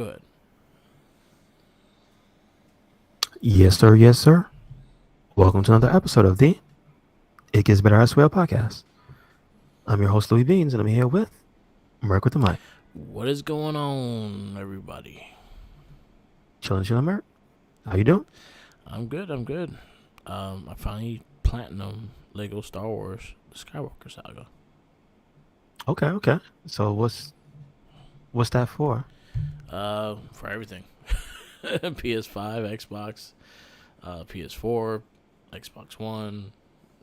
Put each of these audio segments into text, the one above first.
Go ahead. Yes, sir. Yes, sir. Welcome to another episode of the It Gets Better as Well podcast. I'm your host, Louis Beans, and I'm here with Merc with the mic. What is going on, everybody? Chilling, chilling, Merc. How you doing? I'm good. I'm good. I finally platinum Lego Star Wars: The Skywalker Saga. Okay, okay. So what's that for? For everything. PS5, Xbox, PS4, Xbox One,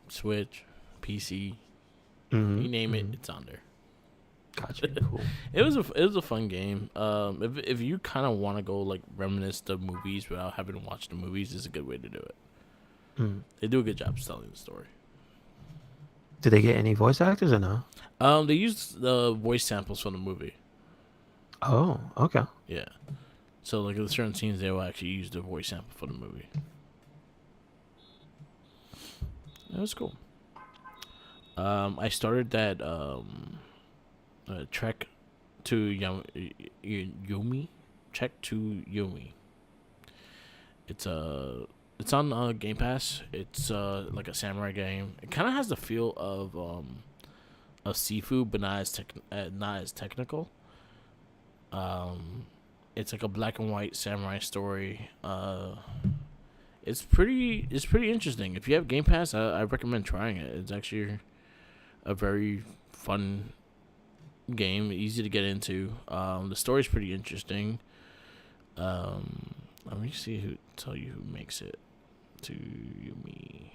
Switch, PC. Mm-hmm. You name it, Mm-hmm. it's on there. Gotcha. Cool. It was a fun game. If you kind of want to go like reminisce the movies without having to watch the movies, it's a good way to do it. Mm. They do a good job telling the story. Did they get any voice actors or no? They used the voice samples from the movie. Oh, okay. Yeah. So like in certain scenes, they will actually use the voice sample for the movie. That was cool. I started that Trek to Yomi. Trek to Yomi. It's on Game Pass. It's like a samurai game. It kind of has the feel of Sifu, but not as technical. It's like a black and white samurai story. It's pretty interesting. If you have Game Pass, I recommend trying it. It's actually a very fun game, easy to get into. The story's pretty interesting. Let me tell you who makes it. To me,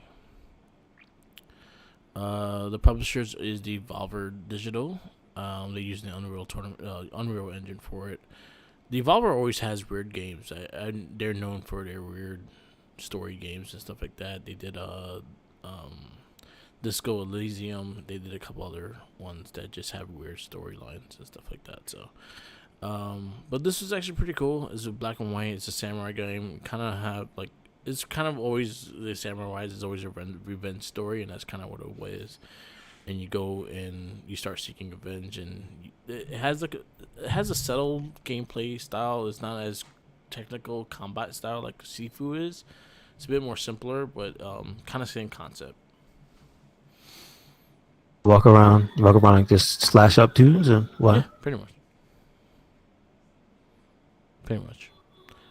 the publishers is Devolver Digital. They use the Unreal Engine for it. Devolver always has weird games. They're known for their weird story games and stuff like that. They did Disco Elysium. They did a couple other ones that just have weird storylines and stuff like that. So, but this is actually pretty cool. It's a black and white. It's a samurai game. Kind of have like it's kind of always the samurai is always a revenge story, and that's kind of what it was. And you go and you start seeking revenge, and it has it has a settled gameplay style. It's not as technical combat style like Sifu is. It's a bit more simpler, but kind of same concept. Walk around and just slash up dudes and Yeah, what? pretty much, pretty much.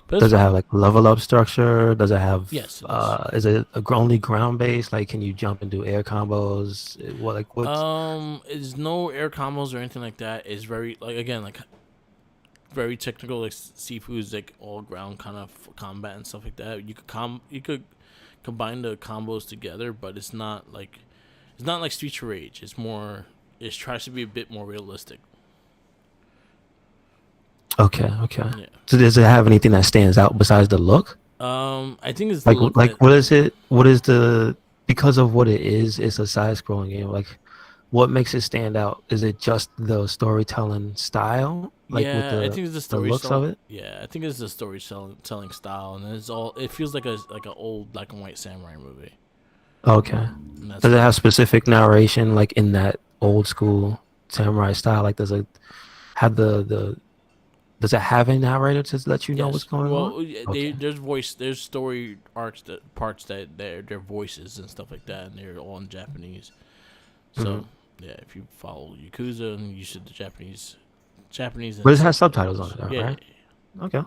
But it's Does it fun. have like level up structure? Does it have Yes, it does. is it only ground based? Like can you jump and do air combos? What like what's It's no air combos or anything like that. It's very like again like very technical. Like Sifu is like all ground kind of combat and stuff like that. You could combine the combos together, but it's not like Streets of Rage. It's more it tries to be a bit more realistic. okay, okay. Yeah. So does it have anything that stands out besides the look? I think it's the look Like that what is it? What is the because of what it is? It's a side scrolling game. Like what makes it stand out? Is it just the storytelling style, like with yeah, I think it's the the story looks of selling. it? Yeah, I think it's the story telling style, and it's all. It feels like an old black and white samurai movie, Okay. and that's Does it what. have specific narration like in that old school samurai style? Like does it have the does it have a narrator to let you know what's Yes. going on? Well, Okay. there's story arcs that parts that their voices and stuff like that, and they're all in Japanese. Hmm. So yeah, if you follow Yakuza and you should the Japanese But and it has subtitles on subtitles. it, though, Yeah, right? Okay, it's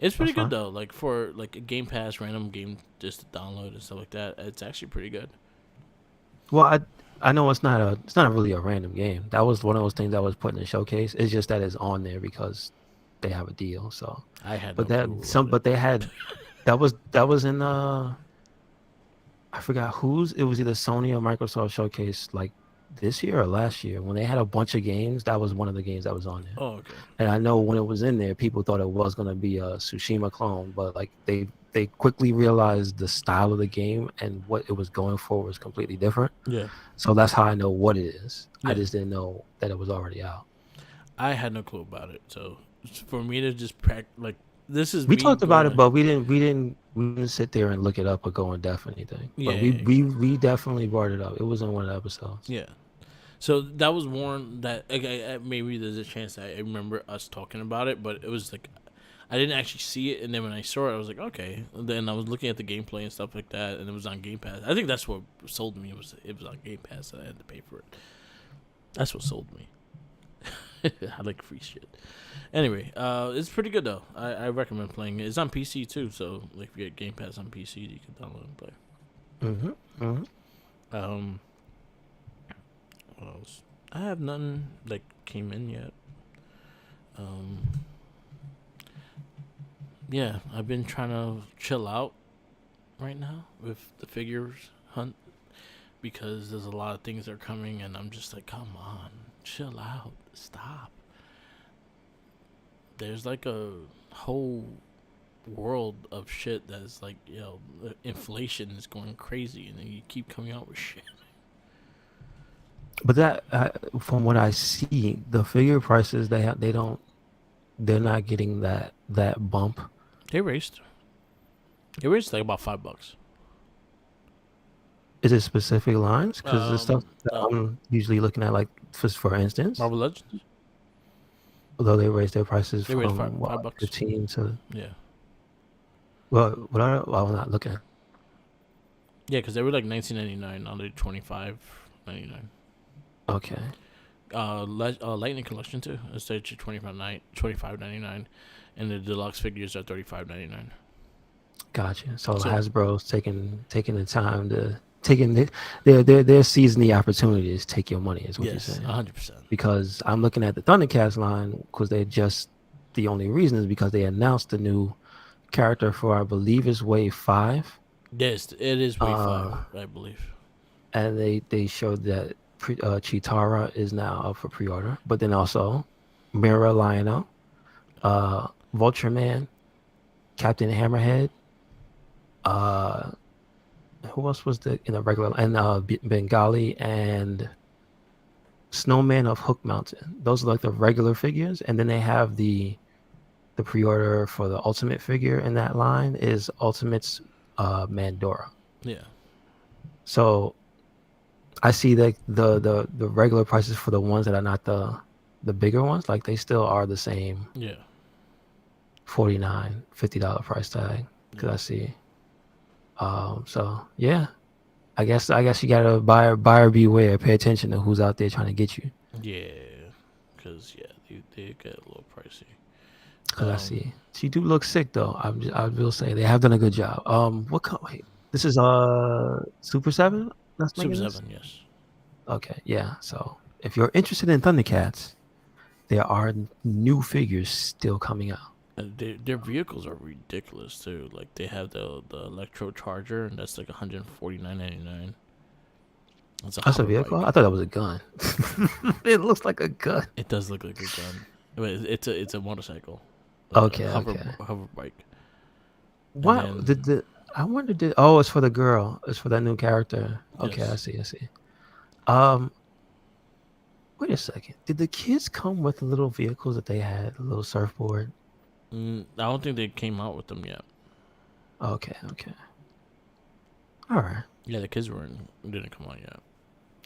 that's pretty good fine. though. Like for like a Game Pass random game just to download and stuff like that, it's actually pretty good. Well, I know it's not really a random game. That was one of those things that was put in the showcase. It's just that it's on there because they have a deal. So, I had but no clue about it. but they had that was in I forgot whose it was either Sony or Microsoft showcase like this year or last year when they had a bunch of games. That was one of the games that was on there. Oh, okay. And I know when it was in there, people thought it was gonna be a Tsushima clone, but like they quickly realized the style of the game and what it was going for was completely different. Yeah. So that's how I know what it is. I Yeah. just didn't know that it was already out. I had no clue about it. So for me to just like this is We me talked about going it, to but we didn't sit there and look it up or go in depth or anything. yeah, But yeah, we definitely brought it up. It was in one of the episodes. yeah. So that was one that maybe there's a chance that I remember us talking about it, but it was like I didn't actually see it, and then when I saw it, I was like, okay. And then I was looking at the gameplay and stuff like that, and it was on Game Pass. I think that's what sold me. It was on Game Pass, and I had to pay for it. That's what sold me. I like free shit. Anyway, it's pretty good though. I recommend playing it. It's on PC too, so like if you get Game Pass on PC, you can download and play. What else? I have nothing that came in yet. Yeah, I've been trying to chill out right now with the figures hunt because there's a lot of things that are coming, and I'm just like, come on, chill out, stop. There's like a whole world of shit that's like, inflation is going crazy, and then you keep coming out with shit. But that, from what I see, the figure prices they're not getting that bump. They raised. It raised like about $5. Is it specific lines? Because the stuff that I'm usually looking at, like for instance, Marvel Legends. Although they raised their prices They from raised $5. 15 to Yeah. well, I'm not looking at. Yeah, because they were like $19.99. Now they're $25.99. Okay. Lightning Collection too. It's actually $25.99, and the deluxe figures are $35.99. Gotcha. So Hasbro's taking the time to they're seizing the opportunity to take your money. Is what you're saying? 100%. Because I'm looking at the Thundercats line because the only reason is because they announced the new character for, I believe, is Wave 5. Yes, it is Wave 5, I believe. And they showed that Chitara is now up for pre-order, but then also Mira Lionel, Vulture Man, Captain Hammerhead, who else was in the regular, and Bengali and Snowman of Hook Mountain. Those are like the regular figures, and then they have the pre-order for the ultimate figure in that line is Ultimates Mandora. Yeah. So I see that the regular prices for the ones that are not the bigger ones, like they still are the same. Yeah. $49, $50 price tag. Because I see. So yeah, I guess you gotta buyer beware. Pay attention to who's out there trying to get you. Yeah, because they get a little pricey. Because I see she do look sick though. I will say they have done a good job. Wait, this is Super 7. That's Super 7, yes. Okay, yeah. So if you're interested in Thundercats, there are new figures still coming out. Their vehicles are ridiculous too. Like they have the Electro Charger, and that's like $149.99. That's a vehicle? Bike. I thought that was a gun. It looks like a gun. It does look like a gun. But it's a motorcycle. Okay, hover bike. What I wonder it's for the girl. It's for that new character. Okay, yes. I see. Wait a second. Did the kids come with the little vehicles that they had, a little surfboard? I don't think they came out with them yet. Okay. All right. Yeah, the kids didn't come out yet.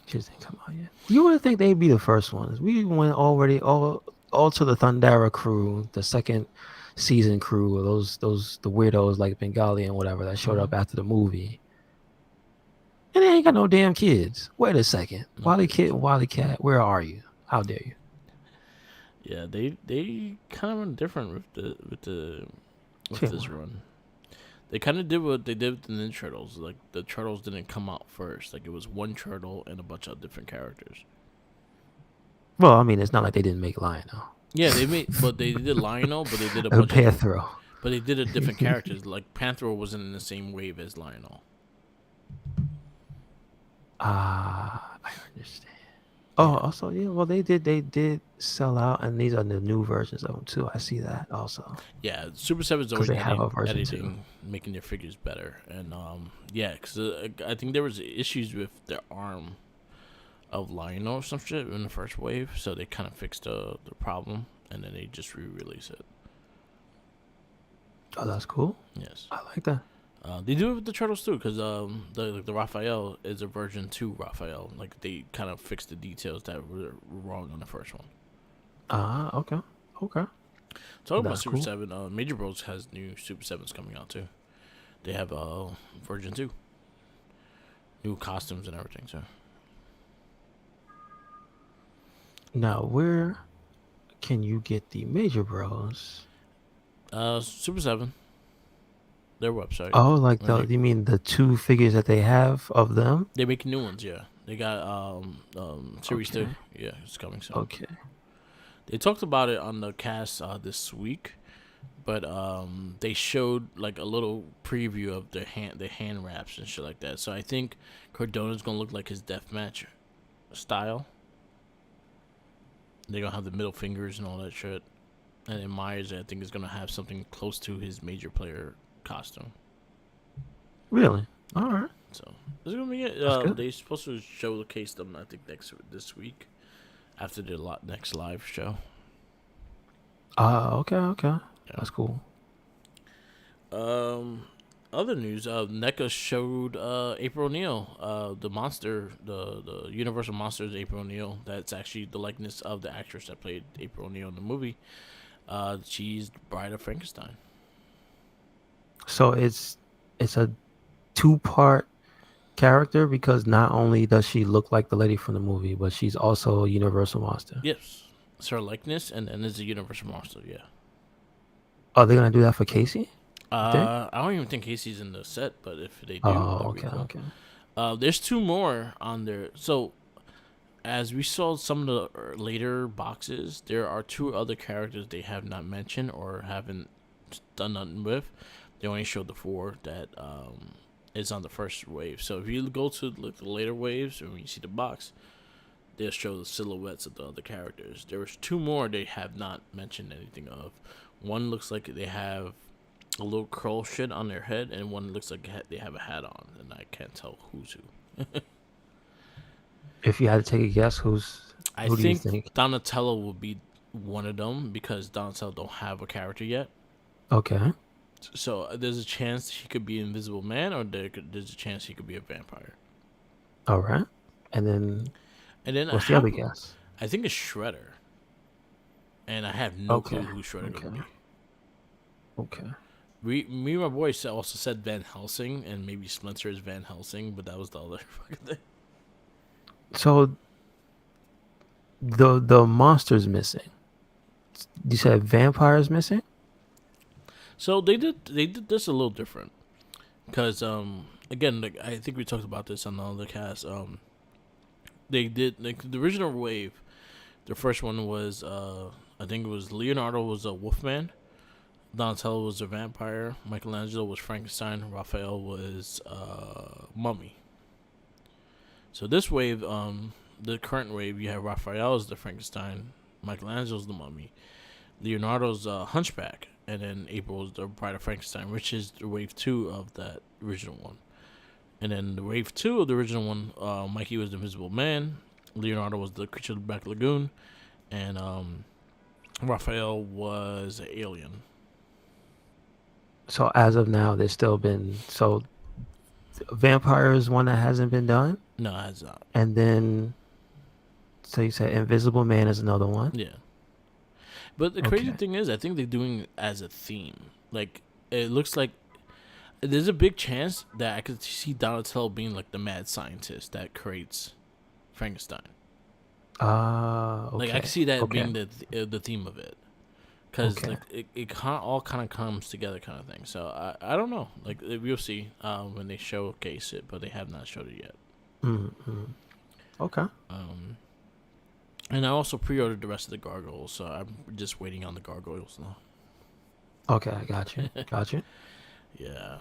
Kids didn't come out yet. You would think they'd be the first ones. We went already all to the Thundera crew, the second season crew, those the weirdos like Bengali and whatever that showed up after the movie. And they ain't got no damn kids. Wait a second. Wally Cat, where are you? How dare you? Yeah, they kind of run different with this run. They kind of did what they did with the Ninja Turtles. Like the Turtles didn't come out first. Like it was one turtle and a bunch of different characters. Well, I mean, it's not like they didn't make Lionel. Yeah, they did Lionel, but they did a bunch Panthro. But they did a different characters. Like Panthro wasn't in the same wave as Lionel. I understand. Oh, also, yeah. Well, they did sell out, and these are the new versions of them too. I see that also. Yeah, Super 7's always editing, making their figures better, and because I think there was issues with their arm of Lionel or some shit in the first wave, so they kind of fixed the problem, and then they just re-release it. Oh, that's cool. Yes, I like that. They do it with the Turtles too, because the Raphael is a version 2 Raphael. Like they kind of fixed the details that were wrong on the first one. Okay. Talking about That's Super cool. 7, Major Bros has new Super 7s coming out too. They have Version 2, new costumes and everything. So Now, where can you get the Major Bros? Super 7, their website. Oh, like And you mean the two figures that they have of them? they make new ones. Yeah, they got Series 2. Okay. Yeah, it's coming soon. Okay. They talked about it on the cast this week, but they showed like a little preview of the hand wraps and shit like that. So I think Cardona's gonna look like his deathmatch style. They're gonna have the middle fingers and all that shit. And then Myers, I think, is gonna have something close to his major player costume. Really? All Yeah. right. So this is gonna be it. That's good. They're supposed to showcase them, I think, this week after the next live show. Okay, okay. Yeah. That's cool. Other news. NECA showed April O'Neil, the monster, the Universal Monsters April O'Neil. That's actually the likeness of the actress that played April O'Neil in the movie. She's Bride of Frankenstein. So it's a two-part character because not only does she look like the lady from the movie, but she's also a Universal monster. Yes, it's her likeness, and then it's a Universal Monster. Yeah. Are they gonna do that for Casey? You think? I don't even think Casey's in the set, but if they do, Oh, that'd be okay, cool. okay. There's two more on there. So, as we saw some of the later boxes, there are two other characters they have not mentioned or haven't done nothing with. They only showed the four that is on the first wave. So if you go to the later waves, or when you see the box, they'll show the silhouettes of the other characters. There was two more they have not mentioned anything of. One looks like they have a little curl shit on their head, and one looks like they have a hat on, and I can't tell who's who. If you had to take a guess, who I do you think think? Donatello will be one of them because Donatello don't have a character yet. Okay. So there's a chance he could be Invisible Man, or there's a chance he could be a vampire. All right. And then And then what's the other guess? I think it's Shredder, and I have no Okay. clue who Shredder Okay. gonna be. Okay. Me and my boy also said Van Helsing, and maybe Splinter is Van Helsing, but that was the other fucking thing. So the monster's missing. You said vampire's missing? So they did this a little different, because again, like, I think we talked about this on the other cast. They did like the original wave. The first one was I think it was Leonardo was a Wolfman, Donatello was a vampire, Michelangelo was Frankenstein, Raphael was Mummy. So this wave, the current wave, you have Raphael as the Frankenstein, Michelangelo's the Mummy, Leonardo's Hunchback, and then April's the Bride of Frankenstein, which is the wave 2 of that original one. And then the wave 2 of the original one, Mikey was the Invisible Man, Leonardo was the Creature of the Black Lagoon, and Raphael was an alien. So as of now, there's still been vampire is one that hasn't been done, No, it has not. and then so you said Invisible Man is another one. Yeah. But the crazy Okay. thing is, I think they're doing it as a theme. Like, it looks like there's a big chance that I could see Donatello being like the mad scientist that creates Frankenstein. Okay. Like, I can see that Okay. being the theme of it. Because Okay. like it all kind of comes together, kind of thing. So I don't know. Like, we'll see when they showcase it, but they have not showed it yet. Mm-hmm. Okay. And I also pre-ordered the rest of the gargoyles, so I'm just waiting on the gargoyles now. Okay. I got you. Got you. Yeah,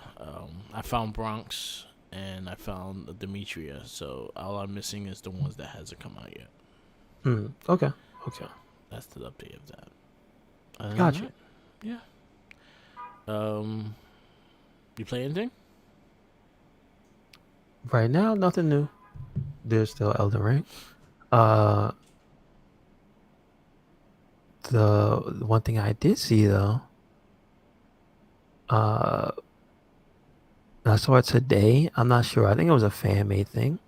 I found Bronx and I found Demetria, so all I'm missing is the ones that hasn't come out yet. Okay. So Okay. that's the update of that. Other than Got you. that, yeah. You play anything? Right now, nothing new. There's still Elden Ring. Uh, the one thing I did see though, uh, I saw it today. I'm not sure. I think it was a fan made thing,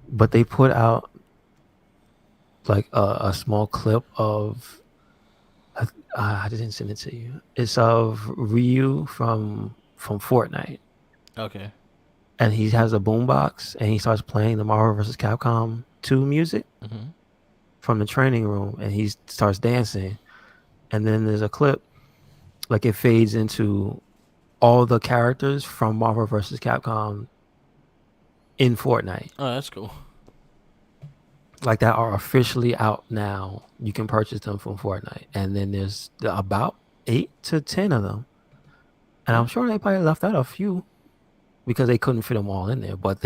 but they put out like a small clip of I didn't send it to you. It's of Ryu from Fortnite, Okay. and he has a boombox, and he starts playing the Marvel vs. Capcom 2 music Mm-hmm. from the training room, and he starts dancing. And then there's a clip, like it fades into all the characters from Marvel vs. Capcom in Fortnite, Oh, that's cool. like that are officially out now. You can purchase them from Fortnite, and then there's about 8 to 10 of them, and Yeah. I'm sure they probably left out a few because they couldn't fit them all in there. But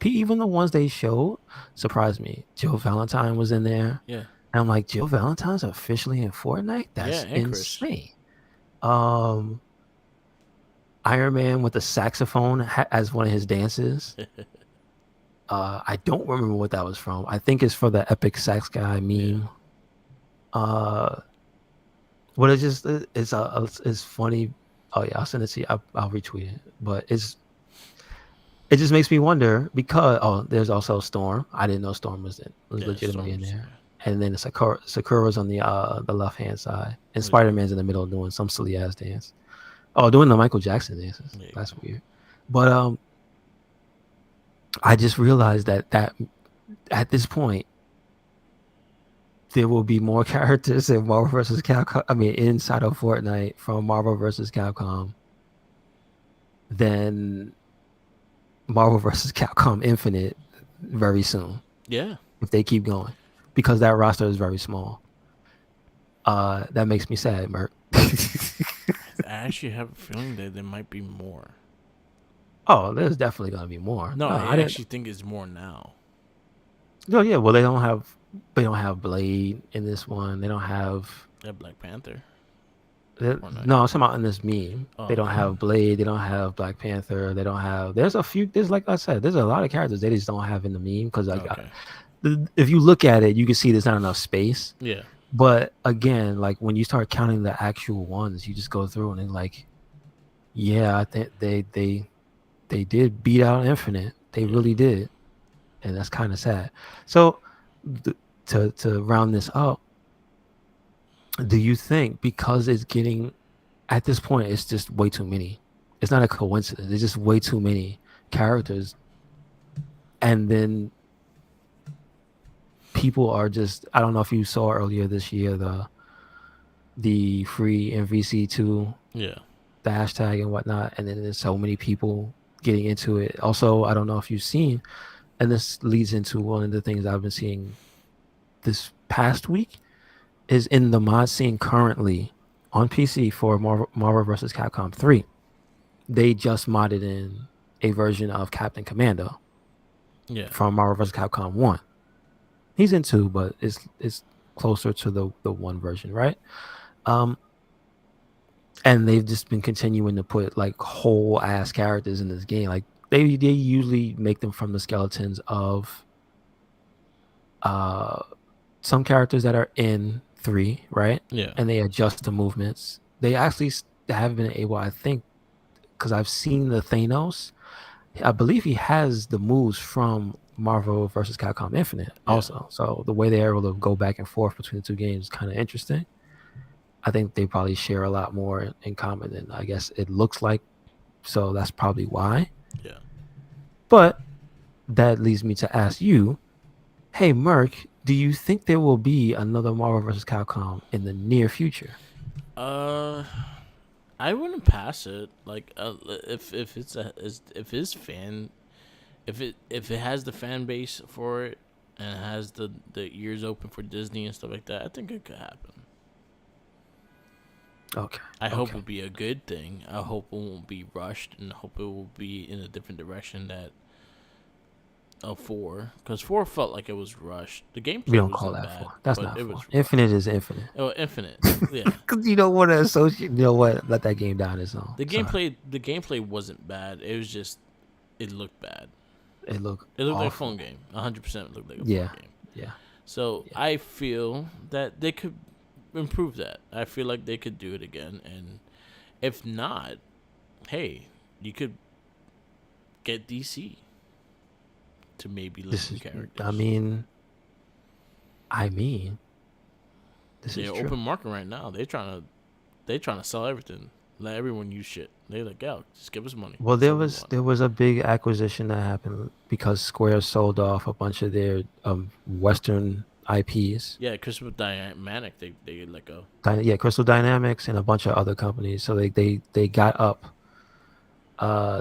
even the ones they showed surprised me. Jill Valentine was in there, Yeah. and I'm like, Jill Valentine's officially in Fortnite? Yeah. That's And Chris. insane. Um, Iron Man with the saxophone as one of his dances. I don't remember what that was from. I think it's for the Epic Sax Guy Yeah. meme. Uh, but it's funny. Oh yeah, I'll send it to you. I'll retweet it. But it just makes me wonder because there's also Storm. I didn't know Storm was Yeah. legitimately in Storms. there. Yeah. And then Sakura's on the left hand side, and There you Spider go. Man's in the middle doing some silly ass dance. Oh, doing the Michael Jackson dances. There you That's go. weird. But I just realized that at this point there will be more characters in Marvel vs. Capcom. I mean, inside of Fortnite from Marvel vs. Capcom than Marvel vs. Capcom Infinite very soon Yeah. if they keep going, because that roster is very small. That makes me sad, Merc. I actually have a feeling that there might be more. Oh, there's definitely gonna be more. No, No, I I didn't. actually think it's more now. No, yeah. Well, they don't have Blade in this one. They don't have. Yeah, Black Panther. Or not No, yet. I'm talking about in this meme. Oh, They don't okay. have Blade. They don't have Black Panther. They don't have. There's a few. There's like I said. There's a lot of characters they just don't have in the meme because Okay. if you look at it, you can see there's not enough space. Yeah. But again, like when you start counting the actual ones, you just go through and then like, yeah, I think they did beat out Infinite. They Yeah. really did, and that's kind of sad. So, to round this up, do you think because it's getting at this point, it's just way too many. It's not a coincidence. It's just way too many characters, and then people are just. I don't know if you saw earlier this year the free MVC2, Yeah. the hashtag and whatnot, and then there's so many people getting into it. Also, I don't know if you've seen, and this leads into one of the things I've been seeing this past week is in the mod scene currently on PC for Marvel vs. Capcom 3. They just modded in a version of Captain Commando Yeah. from Marvel vs. Capcom 1. He's in 2, but it's closer to the 1 version, right? Um, and they've just been continuing to put like whole ass characters in this game. Like they usually make them from the skeletons of uh some characters that are in 3, right? Yeah. And they adjust the movements. They actually have been able, I think, because I've seen the Thanos. I believe he has the moves from Marvel versus Capcom Infinite Yeah. also. So the way they're able to go back and forth between the two games is kind of interesting. I think they probably share a lot more in common than I guess it looks like. So that's probably why. Yeah. But that leads me to ask you, hey Merc, do you think there will be another Marvel vs. Capcom in the near future? Uh, I wouldn't pass it. Like, if it's if his fan, if it has the fan base for it, and has the ears open for Disney and stuff like that, I think it could happen. Okay. I hope Okay. it'll be a good thing. I hope it won't be rushed, and I hope it will be in a different direction that of 4, because 4 felt like it was rushed. The We gameplay don't call wasn't that bad, four. That's but not it four. was Infinite rushed. is infinite. Oh, Infinite, yeah. Because you don't want to associate. You know what? Let that game down its own. The Sorry. gameplay wasn't bad. It was just it looked bad. It looked It looked like a phone awful. game. 100% looked like a phone Yeah. game. Yeah. So Yeah. I feel that they could improve that. I feel like they could do it again, and if not, hey, you could get DC to maybe link This the is. characters. I mean. This is They're true. open market right now. They trying to sell everything. Let everyone use shit. They like, yo, just give us money. Well, That's all we want. there was a big acquisition that happened because Square sold off a bunch of their Western IPs. Yeah, Christmas Dynamic, they let go. Yeah, Crystal Dynamics and a bunch of other companies. So they got up.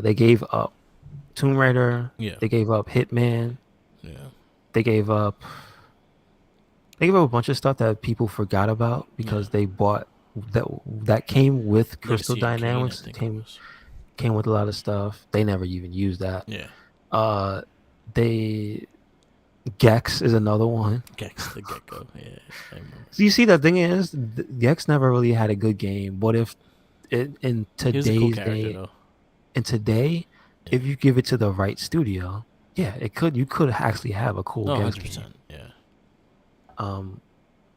They gave up Tomb Raider. Yeah, They gave up Hitman. yeah, They gave up. They gave up a bunch of stuff that people forgot about yeah. because they bought that came with Crystal Legacy and Kane, I Dynamics. think it was. Came with a lot of stuff. They never even used that. Yeah, Uh, they Gex is another one. Gex the Gecko. Yeah, I remember. So you see, the thing is, Gex never really had a good game. What if in He was a cool today's character day, though. and today, Yeah. if you give it to the right studio, yeah, you could actually have a cool No, Gex 100%. game. Yeah.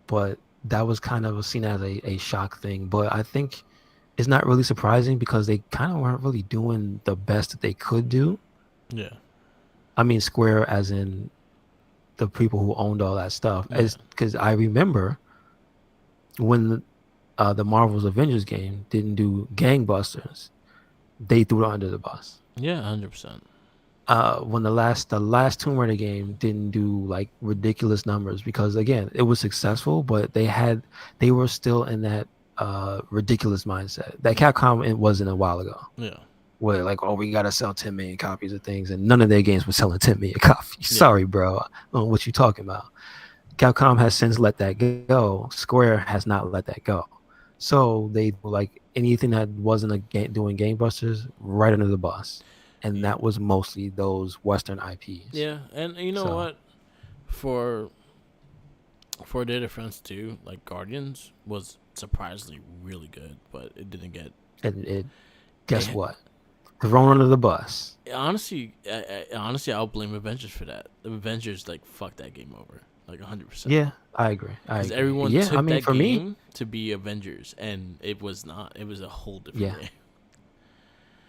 But that was kind of seen as a shock thing. But I think it's not really surprising because they kind of weren't really doing the best that they could do. Yeah. I mean, Square, as in the people who owned all that stuff, Yeah. because I remember when the Marvel's Avengers game didn't do gangbusters, they threw it under the bus. Yeah, 100%. When the last Tomb Raider game didn't do like ridiculous numbers because again it was successful, but they were still in that ridiculous mindset that Capcom it wasn't a while ago. Yeah. Where like, oh, we gotta sell 10 million copies of things, and none of their games were selling 10 million copies. Yeah. Sorry, bro. I don't know what you talking about. Capcom has since let that go. Square has not let that go. So they like anything that wasn't doing gangbusters right under the bus, and Yeah. that was mostly those Western IPs. Yeah, and you know So- what? For their defense too, like Guardians was surprisingly really good, but it didn't get. And guess Yeah. what? Thrown under the bus. Honestly, I'll blame Avengers for that. The Avengers like fucked that game over, like 100%. Yeah, I agree. Because everyone yeah, took I mean, that for game me, to be Avengers, and it was not. It was a whole different Yeah. game.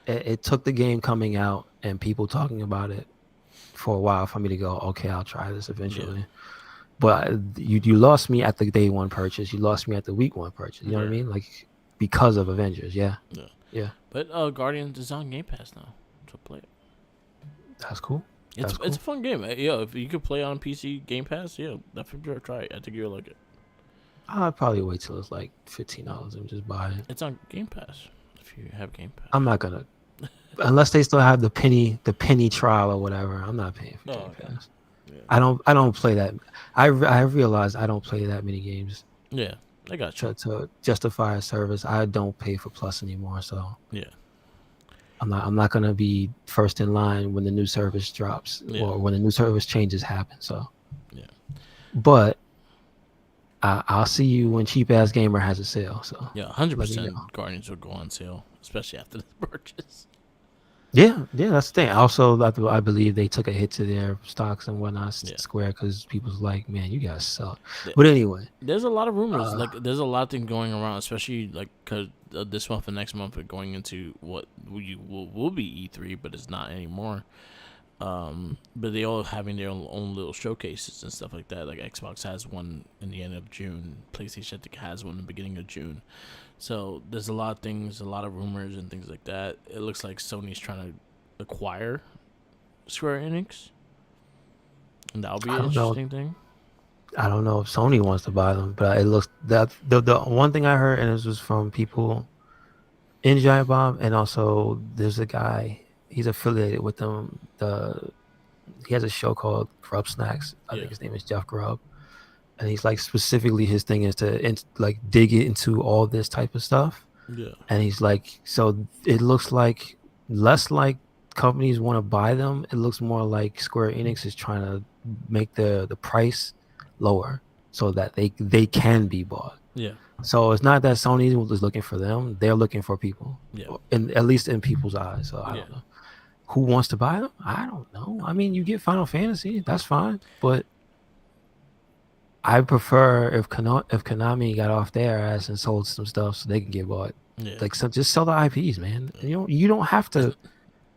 it took the game coming out and people talking about it for a while for me to go, okay, I'll try this eventually. But you lost me at the day one purchase. You lost me at the week one purchase. You know what I Yeah. mean? Like because of Avengers. Yeah. Yeah. Yeah. But Guardians is on Game Pass now, so play it. That's cool. It's That's it's a fun game. Yeah, if you could play on PC Game Pass, yeah, definitely try it. I think you'll like it. I'd probably wait till it's like $15 and just buy it. It's on Game Pass if you have Game Pass. I'm not gonna unless they still have the penny trial or whatever. I'm not paying for Game okay. Pass. Yeah. I don't play that. I realized I don't play that many games Yeah, I got you. to justify a service. I don't pay for Plus anymore, so Yeah, I'm not gonna be first in line when the new service drops Yeah. or when the new service changes happen. So yeah. but I'll see you when Cheap Ass Gamer has a sale. So Yeah, let me 100%. know. Guardians will go on sale, especially after the purchase. Yeah, that's the thing. Also, I believe they took a hit to their stocks and whatnot, Yeah. Square, because people's like, man, you guys suck. Yeah. But anyway, There's a lot of rumors. Like, there's a lot of things going around, especially like because this month and next month are going into what will be E3, but it's not anymore. But they all having their own little showcases and stuff like that. Like Xbox has one in the end of June. PlayStation I think has one in the beginning of June. So there's a lot of things, a lot of rumors and things like that. It looks like Sony's trying to acquire Square Enix, and that'll be I an don't know. interesting thing. I don't know if Sony wants to buy them, but it looks that the one thing I heard, and this was from people in Giant Bomb, and also there's a guy he's affiliated with them. He has a show called Grub Snacks. I Yeah. think his name is Jeff Grubb, and he's like specifically his thing is to like dig into all this type of stuff. Yeah, And he's like, so it looks like less like companies want to buy them. It looks more like Square Enix is trying to make the price lower so that they can be bought. yeah, So it's not that Sony is looking for them; they're looking for people, yeah. at least in people's eyes. So I don't Yeah. know who wants to buy them. I don't know. I mean, you get Final Fantasy, that's fine, but I prefer if Konami got off their ass and sold some stuff so they can get bought. Yeah. Like, so just sell the IPs, man. You don't have to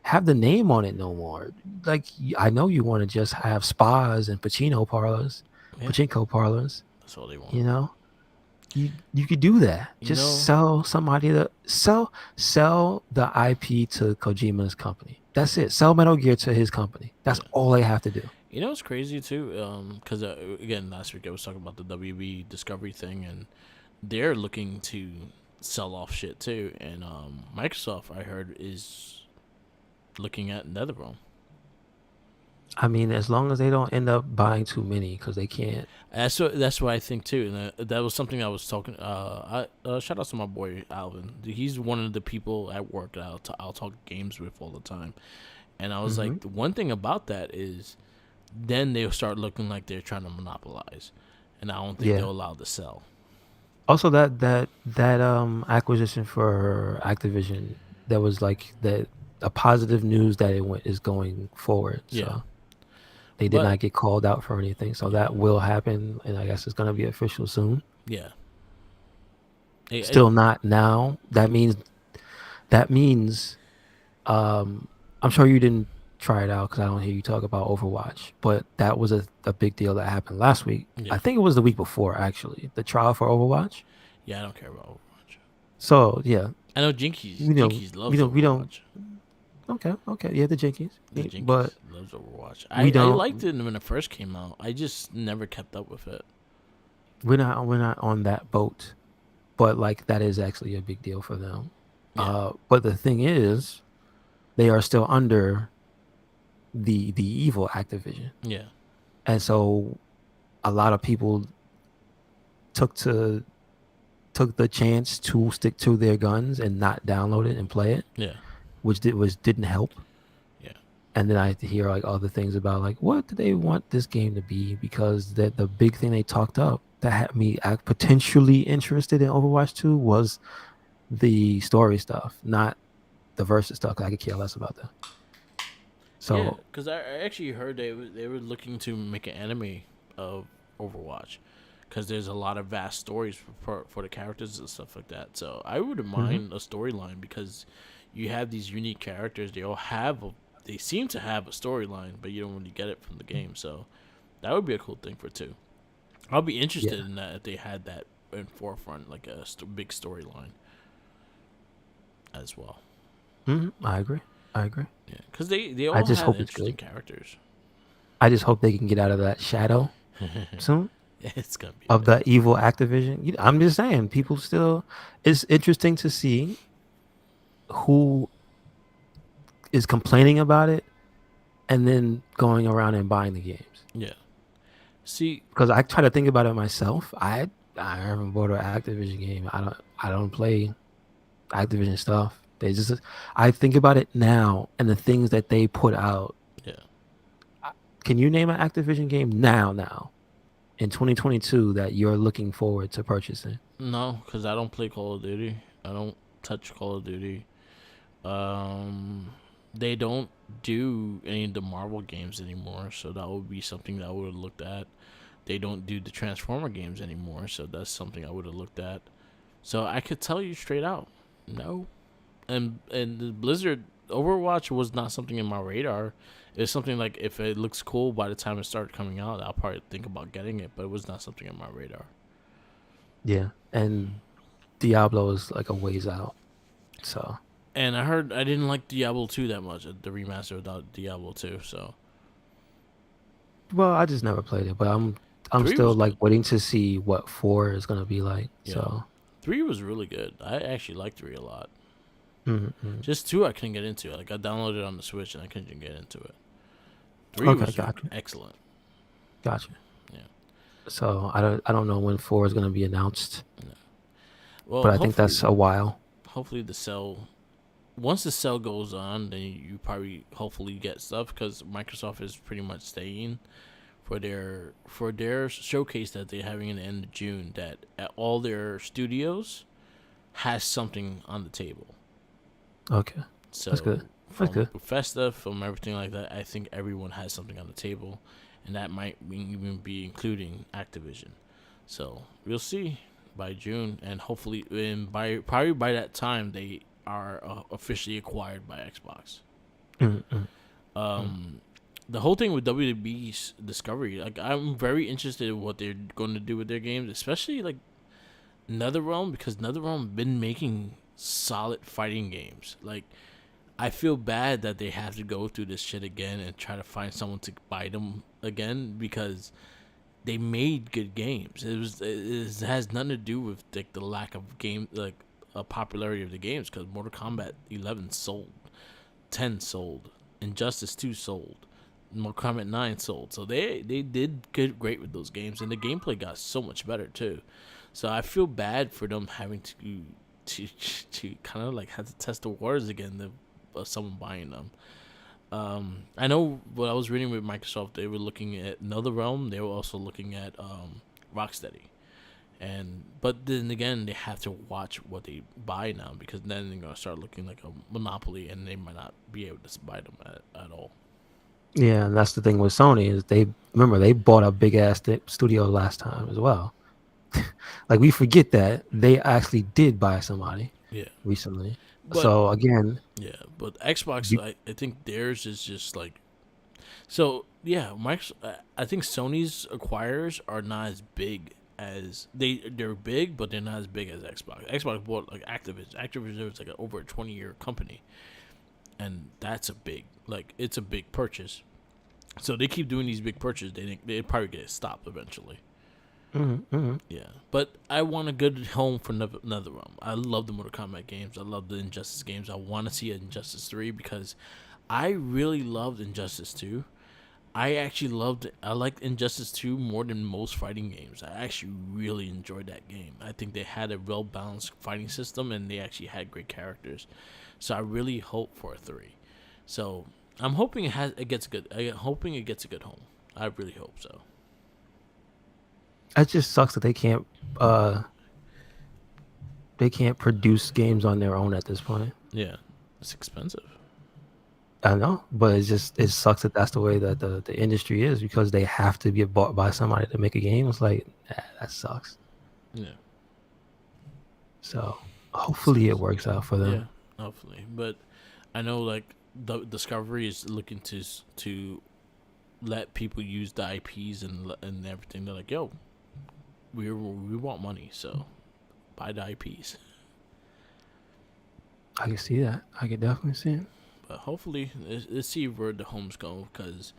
have the name on it no more. Like, I know you want to just have spas and pachinko parlors, Yeah. pachinko parlors. That's all they want. You know, You could do that. You Just know, sell somebody the sell the IP to Kojima's company. That's it. Sell Metal Gear to his company. That's yeah. all they have to do. You know, it's crazy too. Because again, last week I was talking about the WB Discovery thing, and they're looking to sell off shit too. And Microsoft, I heard, is looking at NetherRealm. I mean, as long as they don't end up buying too many, because they can't. That's what I think too, and that was something I was talking. Shout out to my boy Alvin. He's one of the people at work that I'll talk games with all the time, and I was Hmm. like, the one thing about that is, then they'll start looking like they're trying to monopolize, and I don't think Yeah. they'll allow to sell. Also, that acquisition for Activision, that was like that a positive news that it went is going forward. Yeah, So they did but not get called out for anything. So yeah, that will happen, and I guess it's gonna be official soon. yeah, Still not now. That means I'm sure you didn't try it out because I don't hear you talk about Overwatch, but that was a big deal that happened last week. yeah, I think it was the week before, actually, the trial for Overwatch. yeah. I don't care about Overwatch. So yeah, I know Jinkies. you know, Jinkies loves we don't. Overwatch. Okay, yeah, the Jinkies, The but Jinkies loves Overwatch. we I don't. liked it when it first came out. I just never kept up with it. We're not on that boat, but like that is actually a big deal for them. Yeah, But the thing is, they are still under the evil Activision, yeah, and so a lot of people took to took the chance to stick to their guns and not download it and play it, yeah, which didn't help. yeah, And then I had to hear like other things about like what do they want this game to be, because the big thing they talked up that had me potentially interested in Overwatch 2 was the story stuff, not the versus stuff. 'Cause I could care less about that. yeah. So Because I actually heard they were looking to make an anime of Overwatch, because there's a lot of vast stories for the characters and stuff like that. So I wouldn't mhm. mind a storyline, because you have these unique characters. They seem to have a storyline, but you don't really get it from the game. So that would be a cool thing for two. I'll be interested Yeah, in that if they had that in forefront, like a big storyline as well. I agree. I agree. Yeah, because they I all just have hope it's interesting good. characters. I just hope they can get out of that shadow soon It's gonna be a of minute. the evil Activision. I'm just saying, people still. It's interesting to see who is complaining about it and then going around and buying the games. Yeah. See, Because I try to think about it myself. I haven't bought an Activision game. I don't play Activision stuff. They just I think about it now and the things that they put out. yeah. Can you name an Activision game now in 2022 that you're looking forward to purchasing? No, because I don't play Call of Duty. I don't touch Call of Duty. They don't do any of the Marvel games anymore, so that would be something that I would have looked at. They don't do the Transformer games anymore, so that's something I would have looked at. So I could tell you straight out, no. And the Blizzard Overwatch was not something in my radar. It's something like, if it looks cool by the time it started coming out, I'll probably think about getting it, but it was not something on my radar. Yeah, and Diablo is like a ways out. So, And I heard I didn't like Diablo 2 that much, the remaster of Diablo 2. So well, I just never played it, but I'm 3 still was like good. waiting to see what 4 is gonna be like. Yeah, So, 3 was really good. I actually liked 3 a lot. mm. Just 2 I couldn't get into. Like, I downloaded it on the Switch and I couldn't get into it. 3 Okay, was excellent. gotcha. Yeah. So I don't know when 4 is gonna be announced, Yeah. Well, but I think that's a while. hopefully the sale, once the sale goes on, then you probably hopefully get stuff, because Microsoft is pretty much staying for their showcase that they're having in the end of June, that at all their studios has something on the table. Okay, So that's good. That's from good. Bethesda, from everything like that, I think everyone has something on the table, and that might even be including Activision. So we'll see by June, and hopefully, by probably by that time, they are officially acquired by Xbox. Mm, mm, mm. Um, the whole thing with WWE's Discovery, like, I'm very interested in what they're going to do with their games, especially like NetherRealm, because NetherRealm been making solid fighting games. Like, I feel bad that they have to go through this shit again and try to find someone to buy them again, because they made good games. It has nothing to do with like the lack of game, like popularity of the games, because Mortal Kombat 11 sold, 10 sold, Injustice 2 sold, Mortal Kombat 9 sold. So they did great with those games, and the gameplay got so much better too. So I feel bad for them having to to kind of like have to test the waters again of someone buying them. I know what I was reading with Microsoft, they were looking at NetherRealm. They were also looking at Rocksteady, and but then again, they have to watch what they buy now, because then they're gonna start looking like a monopoly, and they might not be able to buy them at all. Yeah, and that's the thing with Sony is they bought a big ass studio last time as well. Like we forget that they actually did buy somebody Yeah, recently. but So again, yeah, but Xbox, you, I think theirs is just like so. Yeah, I think Sony's acquirers are not as big as they're big, but they're not as big as Xbox. Xbox bought like Activision. Activision is like over a 20-year company, and that's a big, like, it's a big purchase. So they keep doing these big purchases. They probably get stopped eventually. mhm. Yeah, but I want a good home for NetherRealm. I love the Mortal Kombat games. I love the Injustice games. I want to see an Injustice 3, because I really loved Injustice 2. I liked Injustice 2 more than most fighting games. I actually really enjoyed that game. I think they had a well balanced fighting system, and they actually had great characters. So I really hope for a 3. So I'm hoping it gets good. I'm hoping it gets a good home. I really hope so. It just sucks that uh they can't produce games on their own at this point. Yeah, it's expensive. I know, but it sucks that that's the way that the industry is, because they have to get bought by somebody to make a game. It's like that sucks. Yeah. So It hopefully it sucks. works out for Yeah, them. hopefully. But I know like the Discovery is looking to let people use the IPs and everything. They're like, yo, we want money, so buy the IPs. I can see that. I can definitely see it. But hopefully, let's see where the homes go, because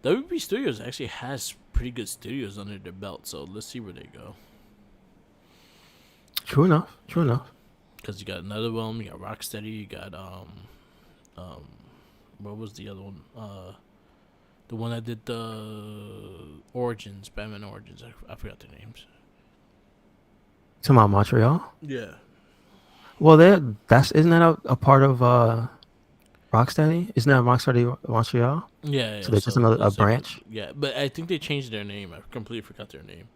WB Studios actually has pretty good studios under their belt. So let's see where they go. True enough. True Yeah, enough. because you got another one. You got Rocksteady. You got um what was the other one? The one that did the Origins, Batman Origins. I forgot their names. To my Montreal. Yeah. Well, that's isn't that a part of Rocksteady? Isn't that Rocksteady Montreal? Yeah, So yeah. they're just So a it's like, branch. yeah, but I think they changed their name. I completely forgot their name.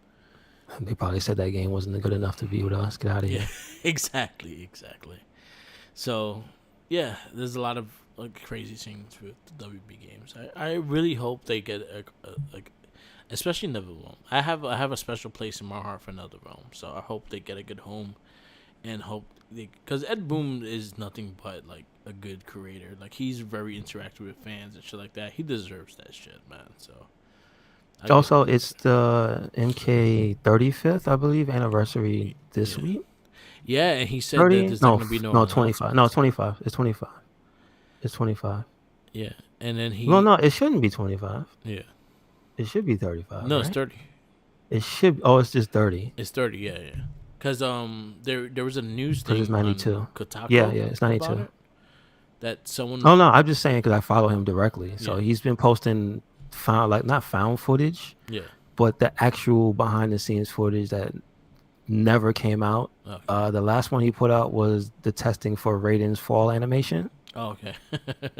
They probably said that game wasn't good enough to be with us. Get out of Yeah, here. exactly. So, yeah, there's a lot of like crazy things with the WB games. I really hope they get like, especially NetherRealm. I have a special place in my heart for NetherRealm. So I hope they get a good home, and hope because Ed Boon is nothing but like a good creator. Like, he's very interactive with fans and shit like that. He deserves that shit, man. So I really Also, hope it's the MK 35th, I believe, anniversary this yeah. week. Yeah, and he said that 30? there's not No, gonna be no no, 25. No, announcements. 25. It's 25. It's 25. Yeah, and then No, he no, it shouldn't be 25. yeah. It should be 35, No, it's right? 30. It should. Oh, it's just 30 It's 30. Yeah, yeah. Cause there was a news because it's thing on 92. Yeah, Kotaku yeah, it's about 92. it that someone Oh no, I'm just saying because I follow him directly. So yeah he's been posting not found footage, yeah but the actual behind the scenes footage that never came out. okay The last one he put out was the testing for Raiden's fall animation. oh, okay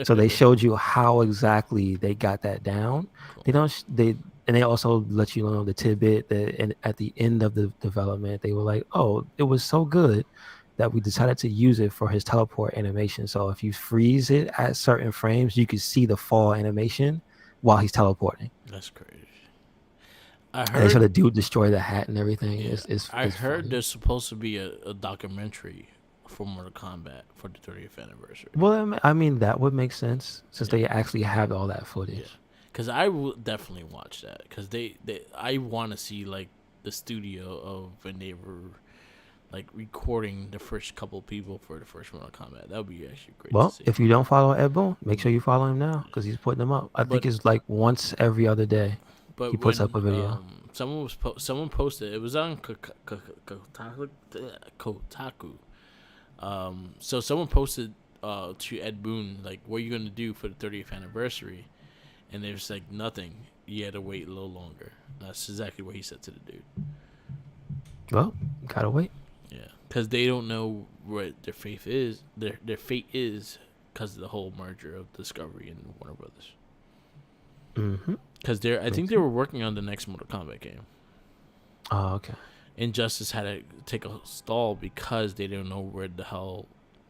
So they showed you how exactly they got that down. cool They don't. They and they also let you know the tidbit that at the end of the development, they were like, "Oh, it was so good that we decided to use it for his teleport animation. So if you freeze it at certain frames, you can see the fall animation while he's teleporting." that's crazy. I And they show heard the dude destroy the hat and everything. yeah I It's heard funny. there's supposed to be a documentary for Mortal Kombat for the 30th anniversary. Well, I mean that would make sense since Yeah they actually have all that yeah footage. because I will definitely watch that because they I want to see like the studio of when they were like recording the first couple people for the first Mortal Kombat. That would be actually great to Well, see. if you don't follow Ed Boon, make sure you follow him now because he's putting them up. I think But it's like once every other day he but puts up when a video. someone posted, it was on Kotaku. So someone posted to Ed Boon, like, what are you gonna do for the 30th anniversary? And there's like nothing. You had to wait a little longer. That's exactly what he said to the dude. Well, gotta wait. Yeah, because they don't know what their fate is. Their fate is because of the whole merger of Discovery and Warner Brothers. Mm-hmm. Because I think they were working on the next Mortal Kombat game. Oh, okay. Injustice had to take a stall because they don't know where the hell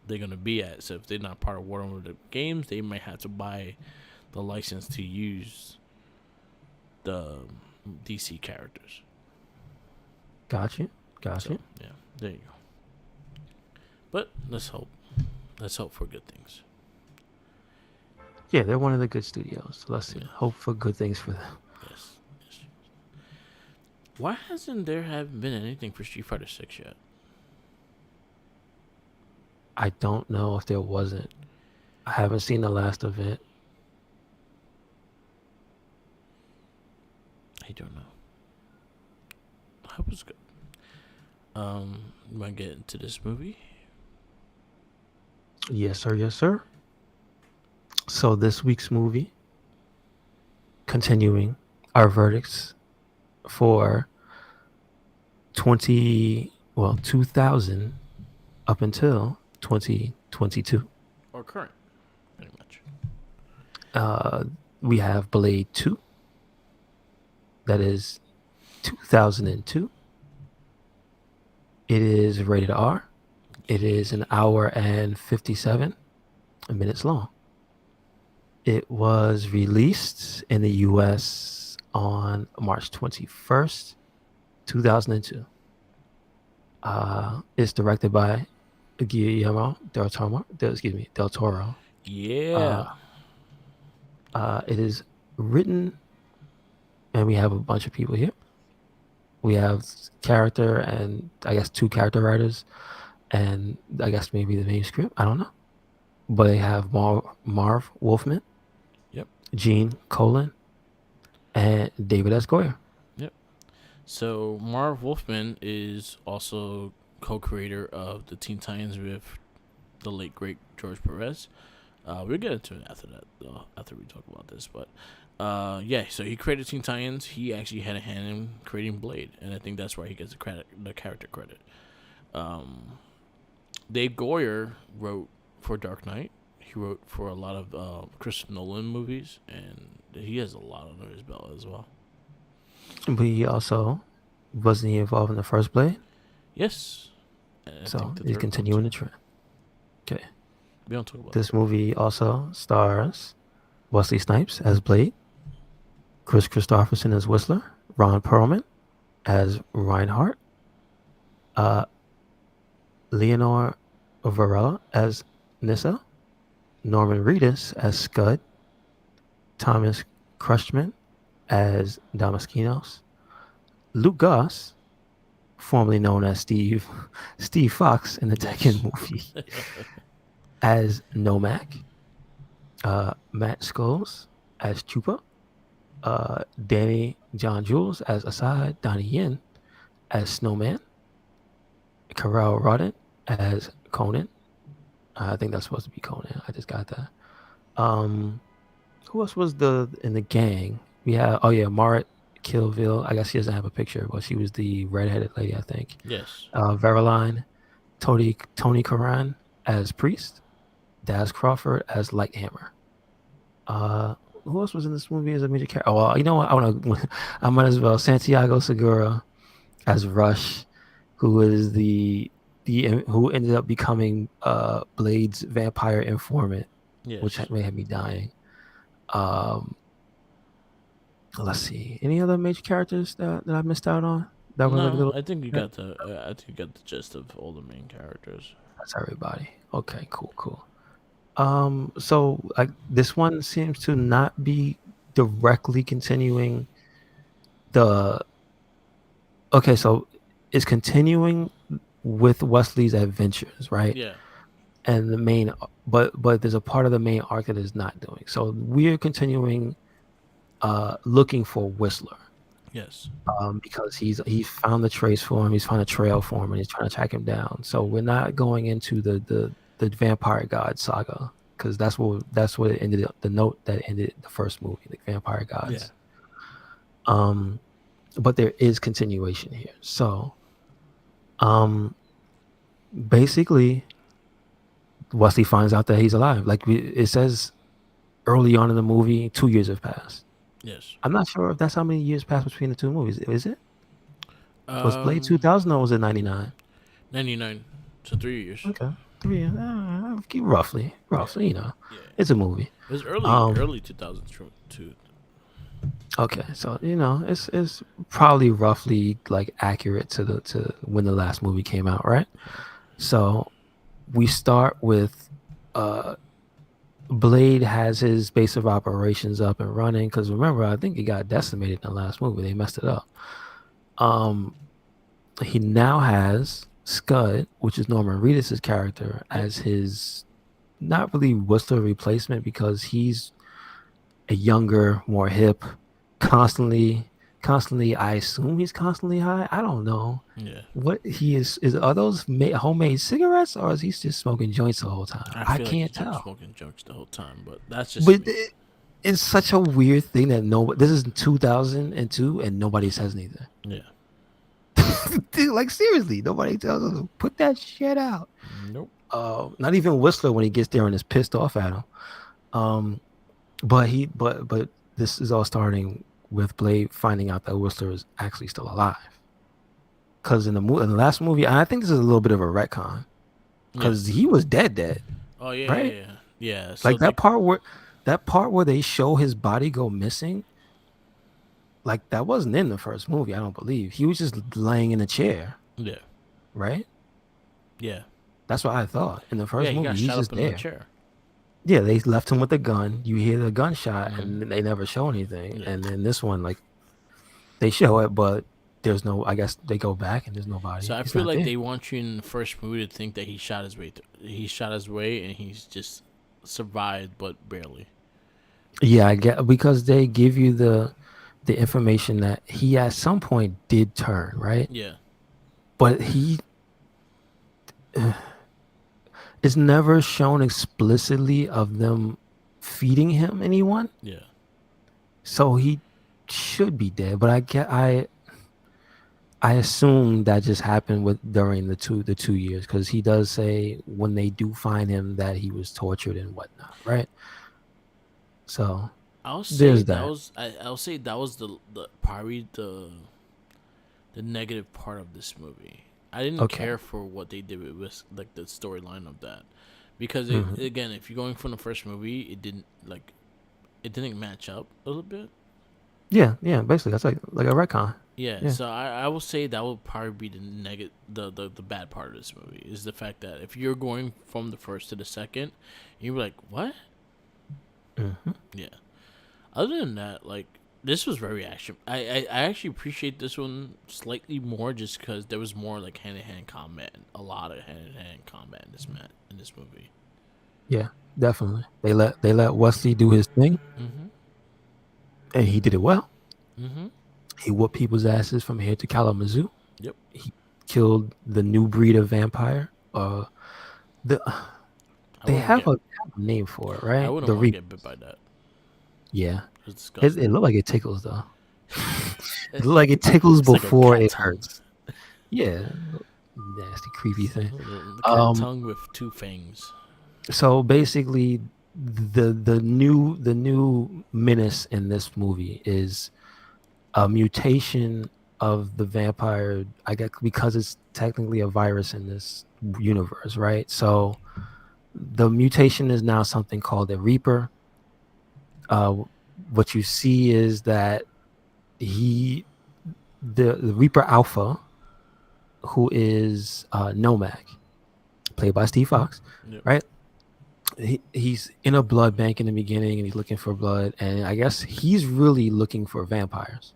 they're gonna be at. So if they're not part of Warner Brothers games, they might have to buy the license to use the DC characters. Gotcha. So yeah, there you go. But let's hope. Let's hope for good things. Yeah, they're one of the good studios. So let's hope for good things for them. Yes. Yes. Why hasn't there haven't been anything for Street Fighter 6 yet? I don't know if there wasn't. I haven't seen the last of it. I don't know. I hope it's good. You want to get into this movie? Yes, sir. Yes, sir. So this week's movie, continuing our verdicts for 2000 up until 2022. Or current, pretty much. We have Blade 2. That is 2002. It is rated R. It is an hour and 57 minutes long. It was released in the US on March 21st, 2002. It's directed by Guillermo del Toro. Yeah. It is written, and we have a bunch of people here. We have character and I guess 2 character writers, and I guess maybe the main script. I don't know. But they have Marv Wolfman, Yep. Gene Colan, and David S. Goyer. Yep. So Marv Wolfman is also co-creator of the Teen Titans with the late great George Perez. We'll get into it after that, after we talk about this. But yeah, so he created Teen Titans. He actually had a hand in creating Blade, and I think that's why he gets the character credit. Dave Goyer wrote for Dark Knight. He wrote for a lot of Christopher Nolan movies, and he has a lot under his belt as well. But he also wasn't he involved in the first Blade? Yes. So he's continuing the trend. Okay. We don't talk about this movie also stars Wesley Snipes as Blade, Chris Christopherson as Whistler, Ron Perlman as Reinhardt, Leonor Varela as Nissa, Norman Reedus as Scud, Thomas Crushman as Damaskinos, Luke Goss, formerly known as Steve Fox in the Tekken movie, as Nomak, Matt Scholes as Chupa, Danny John Jules as Assad, Donnie Yen as Snowman, Carell Rodden as Conan. I think that's supposed to be Conan. I just got that. Who else was in the gang? We have Marit Killville. I guess she doesn't have a picture, but she was the redheaded lady, I think. Yes. Veroline, Tony Karan as Priest, Daz Crawford as Lighthammer. Who else was in this movie as a major character? Oh, well, you know what? I might as well. Santiago Segura as Rush, who is who ended up becoming Blade's vampire informant, yes. Which may have me dying. Let's see. Any other major characters that I missed out on? That was no, I think you got the gist of all the main characters. That's everybody. Okay, cool. So this one seems to not be directly continuing the. Okay, so it's continuing with Wesley's adventures, right? Yeah. And the main, but there's a part of the main arc that is not doing. So we're continuing looking for Whistler. Yes. Because he found the trace for him, he's found a trail for him, and he's trying to track him down. So we're not going into the Vampire God saga because that's what it ended. The note that ended the first movie, the Vampire Yeah. Gods. Um, but there is continuation here. So, basically, Wesley finds out that he's alive. It says early on in the movie, 2 years have passed. Yes. I'm not sure if that's how many years passed between the two movies. Is it? Was Blade Um, 2000 or was it 99? 99. So 3 years. Okay. 3 years. Roughly, Yeah. it's a movie. It was early, Um, early 2000s too. okay, so it's probably roughly like accurate to when the last movie came out, right? So we start with Blade has his base of operations up and running because remember, I think he got decimated in the last movie. They messed it up. Um, he now has Scud, which is Norman Reedus' character, Yep. as his not really Whistler replacement because he's a younger, more hip, constantly. I assume he's constantly high. I don't know Yeah. what he is. Are those homemade cigarettes or is he just smoking joints the whole time? I I feel like can't he's been tell. smoking junks the whole time, but that's just But me. it's such a weird thing that this is 2002 and nobody says anything. Yeah. Dude, like seriously, nobody tells us to put that shit out. Nope. Not even Whistler when he gets there and is pissed off at him. Um, but this is all starting with Blade finding out that Whistler is actually still alive. Because in the last movie, and I think this is a little bit of a retcon, because Yes. he was dead, Oh yeah, right? yeah, yeah. Yeah. So Like like, that part where they show his body go missing, like that wasn't in the first movie. I don't believe he was just laying in a chair, yeah, right? yeah, That's what I thought. In the yeah. first He got movie, he's shot just up in the there. chair. Yeah, they left him with a gun. You hear the gunshot, Mm-hmm. and they never show anything. Yeah. And then this one, like they show it, but there's no. I guess they go back and there's nobody. So I He's feel not like there. they want you in the first movie to think that he shot his way. He shot his way, and he's just survived, but barely. Yeah, I get because they give you the information that he at some point did turn, right? Yeah. But he is never shown explicitly of them feeding him anyone. Yeah. So he should be dead. But I assume that just happened during the 2 years because he does say when they do find him that he was tortured and whatnot, right? So I'll say there's that that. was. I'll say that was the probably the negative part of this movie. I didn't Okay. care for what they did with like the storyline of that, because Mhm. again, if you're going from the first movie, it didn't match up a little bit. Yeah. Basically, that's like a retcon. Yeah, Yeah. so I will say that will probably be the bad part of this movie is the fact that if you're going from the first to the second, you're like, what? Hmm. Yeah. Other than that, like this was very action. I actually appreciate this one slightly more just because there was more like hand to hand combat, a lot of hand to hand combat in this movie. Yeah, definitely. They let Wesley do his thing, Mm-hmm. and he did it well. Mm-hmm. He whooped people's asses from here to Kalamazoo. Yep. He killed the new breed of vampire. The I they wouldn't have get. a name for it, I right? wouldn't The want to Reap. get bit by that. Yeah, It's it disgusting. looked like it tickles though. It looked like it tickles It's like a before cat it tongue. hurts. Yeah, nasty, creepy thing. The cat Um, tongue with two fangs. so basically, the new menace in this movie is a mutation of the vampire. I guess because it's technically a virus in this universe, right? So the mutation is now something called a Reaper. Uh, what you see is that he, the Reaper Alpha, who is Nomad, played by Steve Fox, Yep. right? He's in a blood bank in the beginning, and he's looking for blood, and I guess he's really looking for vampires.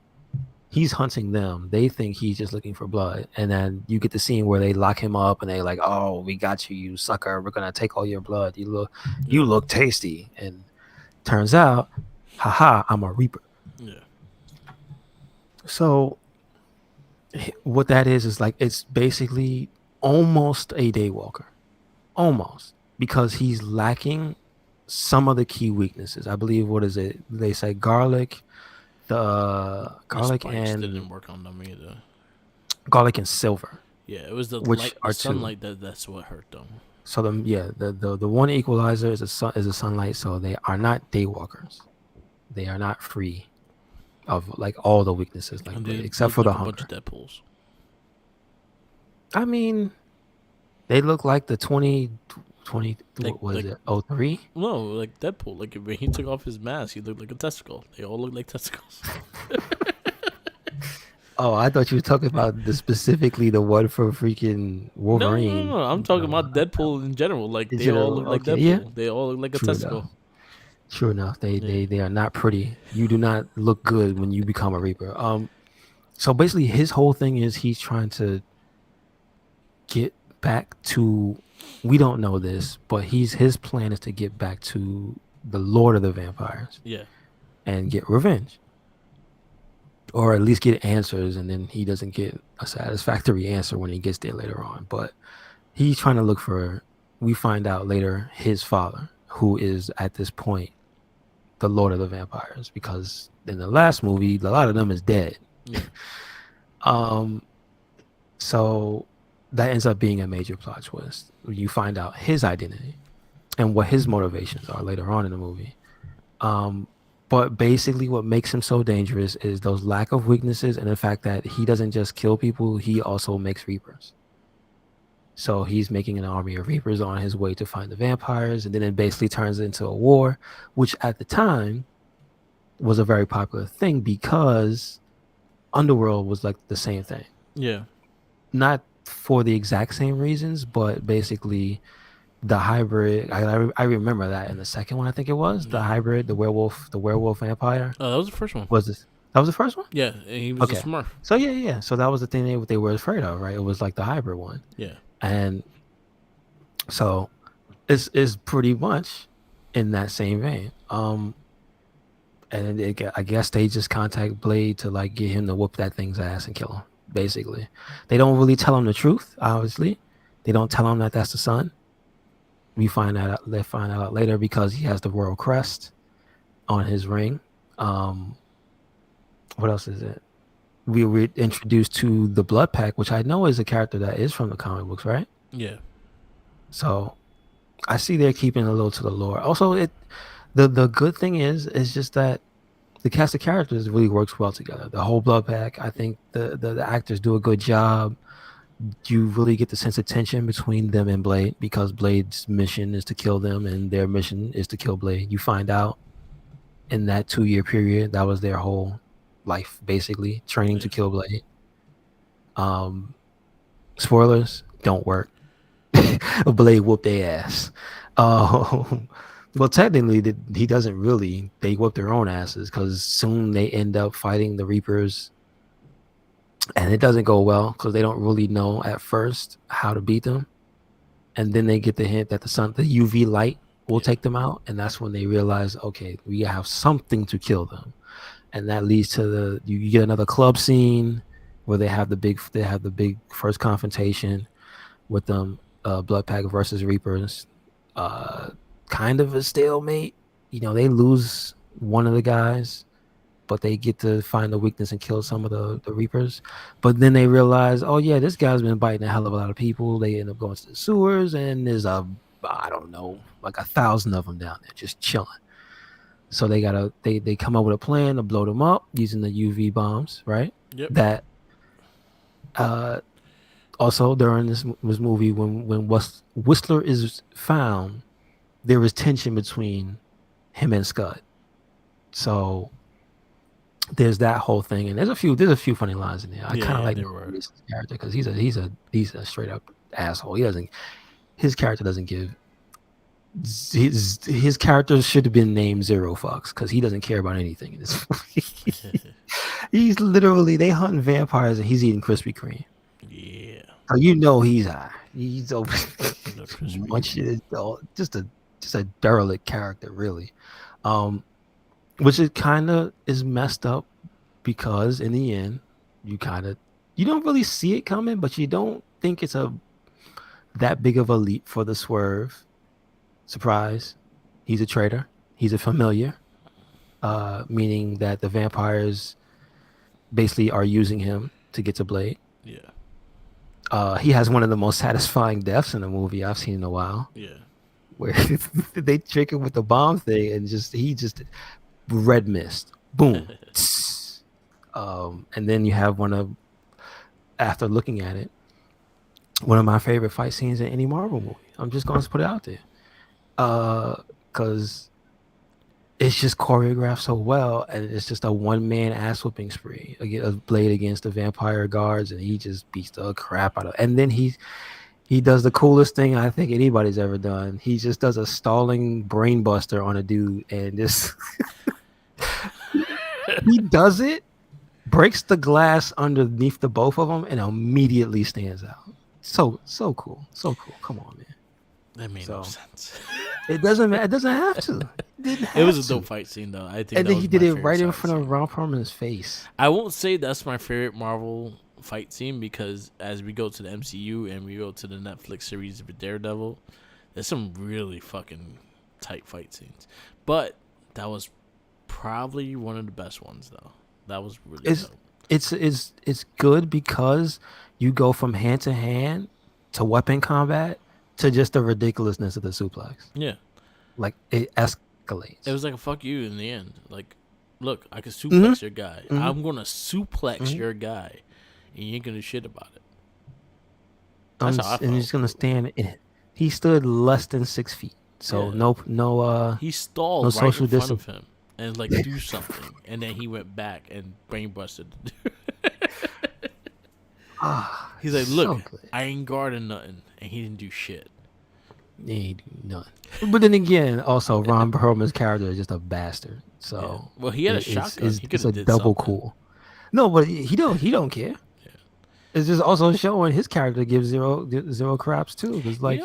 he's hunting them. They think he's just looking for blood. And then you get the scene where they lock him up and they like, oh, we got you, you sucker. We're gonna take all your blood. You Yep. look tasty. And turns out, haha, I'm a reaper. Yeah. So what that is like it's basically almost a daywalker. Almost. Because he's lacking some of the key weaknesses. I believe what is it? They say garlic, the The garlic spikes and didn't work on them either. garlic and silver, Yeah, it was the which light, the are two. sunlight that's what hurt them. So the one equalizer is a sunlight, so they are not daywalkers. They are not free of like all the weaknesses like And Blade, they except looked for the like a bunch hunger. of Deadpools. I mean, they look like the 20 Like, what was like it? Oh three. no, like Deadpool. Like when he took off his mask, he looked like a testicle. They all look like testicles. Oh, I thought you were talking about specifically the one for freaking No, no, Wolverine. no. I'm talking No, about Deadpool in general. Like in they all general. look like Okay, yeah. Deadpool. They all look like a True enough. testicle. True enough. They Yeah, they they are not pretty. You do not look good when you become a Reaper. So basically his whole thing is he's trying to get back to, we don't know this, but his plan is to get back to the Lord of the Vampires yeah, and get revenge. Or at least get answers, and then he doesn't get a satisfactory answer when he gets there later on. But he's trying to look for, we find out later, his father, who is at this point the Lord of the Vampires, because in the last movie, a lot of them is dead. yeah, Um, so that ends up being a major plot twist. You find out his identity and what his motivations are later on in the movie. Um, but basically, what makes him so dangerous is those lack of weaknesses and the fact that he doesn't just kill people; he also makes reapers. So he's making an army of reapers on his way to find the vampires, and then it basically turns into a war, which at the time was a very popular thing because Underworld was like the same thing. yeah. Not for the exact same reasons, but basically the hybrid. I remember that in the second one, I think it was the Yeah. hybrid, the werewolf vampire. Oh, that was the first one. Was this that was the first one? Yeah, and he was a Okay, Smurf. so yeah. So that was the thing they were afraid of, right? It was like the hybrid one, Yeah, and so it's pretty much in that same vein. And I guess they just contact Blade to like get him to whoop that thing's ass and kill him. Basically, they don't really tell him the truth. Obviously, they don't tell him that that's the son. We find out they find out later because he has the royal crest on his ring. Um, what else is it? We were introduced to the Blood Pack, which I know is a character that is from the comic books, right? yeah, So I see they're keeping a little to the lore. Also, the good thing is just that the cast of characters really works well together. The whole Blood Pack, I think the actors do a good job. You really get the sense of tension between them and Blade because Blade's mission is to kill them and their mission is to kill Blade. You find out in that 2-year period that was their whole life, basically training yeah. to kill Blade. Um, Spoilers don't work. Blade whooped their ass. Well, technically, he doesn't really. They whoop their own asses because soon they end up fighting the Reapers, and it doesn't go well because they don't really know at first how to beat them, and then they get the hint that the UV light will Yeah. take them out, and that's when they realize, okay, we have something to kill them, and that leads to you get another club scene where they have the big first confrontation with them, Blood Pack versus Reapers. Kind of a stalemate. They lose one of the guys, but they get to find the weakness and kill some of the Reapers. But then they realize, oh yeah, this guy's been biting a hell of a lot of people. They end up going to the sewers, and there's I don't know, like 1,000 of them down there just chilling. So they come up with a plan to blow them up using the UV bombs, right? Yep. That also during this movie, when Whistler is found, there is tension between him and Scud. So there's that whole thing, and there's a few funny lines in there. I kind of like there were. Maurice's character because he's a straight up asshole. His character doesn't give his character should have been named Zero Fucks because he doesn't care about anything in this movie. He's literally they hunting vampires and he's eating Krispy Kreme. Yeah. So you know he's high. He's over No Krispy munching Kreme. it all. Just a derelict character, really. Um, which it kind of is messed up because in the end, you don't really see it coming, but you don't think it's a that big of a leap for the swerve. Surprise, he's a traitor. He's a familiar, meaning that the vampires basically are using him to get to Blade. Yeah. He has one of the most satisfying deaths in a movie I've seen in a while, Yeah. where they trick him with the bomb thing and he just red mist, boom. And then you have after looking at it, one of my favorite fight scenes in any Marvel movie. I'm just going to put it out there. Because it's just choreographed so well, and it's just a one-man ass whooping spree. A Blade against the vampire guards, and he just beats the crap out of. And then he does the coolest thing I think anybody's ever done. He just does a stalling brain buster on a dude, and just he does it, breaks the glass underneath the both of them, and immediately stands out. So cool, so cool. Come on, man. That made no sense. It doesn't have to. It was a dope fight scene though. I think. And then he did it right in front of Ron Perlman's face. I won't say that's my favorite Marvel fight scene because as we go to the MCU and we go to the Netflix series of Daredevil, there's some really fucking tight fight scenes. But that was probably one of the best ones though. That was really dope. It's good because you go from hand to hand to weapon combat to just the ridiculousness of the suplex. Yeah. Like it escalates. It was like a fuck you in the end. Like, look, I can suplex your guy. I'm gonna suplex your guy, and you ain't gonna do shit about it. That's how I felt. And he's gonna stand in it. He stood less than 6 feet, so no. He stalled no right social in front distance. of him and like do something, and then he went back and brain busted. He's like, look, so I ain't guarding nothing, and he didn't do shit. He ain't do nothing. But then again, also Ron Perlman's character is just a bastard. So well, he had a shotgun. He could have did double something. Cool. No, but he don't care. Yeah. It's just also showing his character gives zero craps too. It's like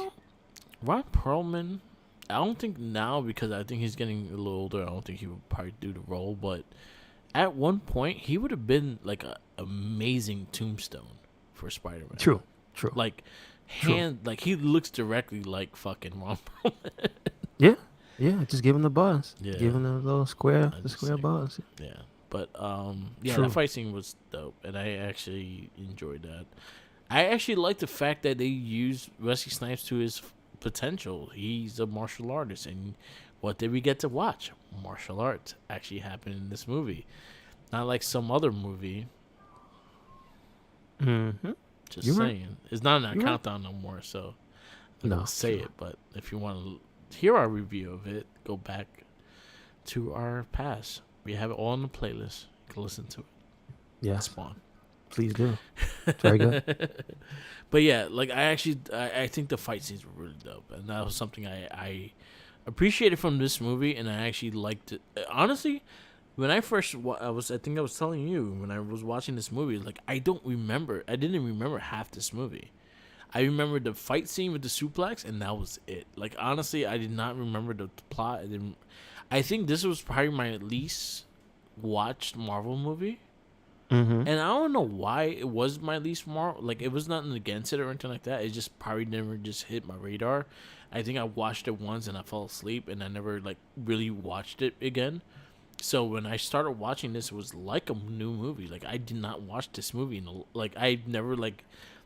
Ron Perlman. I don't think now because I think he's getting a little older. I don't think he would probably do the role, but at one point he would have been like an amazing tombstone for Spider-Man. True. Like like he looks directly like fucking Ron Perlman. Yeah. Just give him the buzz. Yeah. Give him the little square buzz. Yeah. But that fight scene was dope, and I actually enjoyed that. I actually like the fact that they used Wesley Snipes to his potential. He's a martial artist, and what did we get to watch? Martial arts actually happened in this movie, not like some other movie. Mm-hmm. Just saying, right. It's not in our countdown no more, so I don't say it. But if you want to hear our review of it, go back to our past. We have it all on the playlist. You can listen to it. Yeah, Spawn. Please do. Very good. But yeah, like I think the fight scenes were really dope, and that was something I appreciated from this movie, and I actually liked it. Honestly, when I first I think I was telling you when I was watching this movie, like I didn't remember half this movie. I remember the fight scene with the suplex, and that was it. Like honestly, I did not remember the plot. I think this was probably my least watched Marvel movie. Mm-hmm. And I don't know why it was my least Marvel. Like, it was nothing against it or anything like that. It just probably never just hit my radar. I think I watched it once and I fell asleep and I never, like, really watched it again. So when I started watching this, it was like a new movie. Like, I did not watch this movie. I never, like,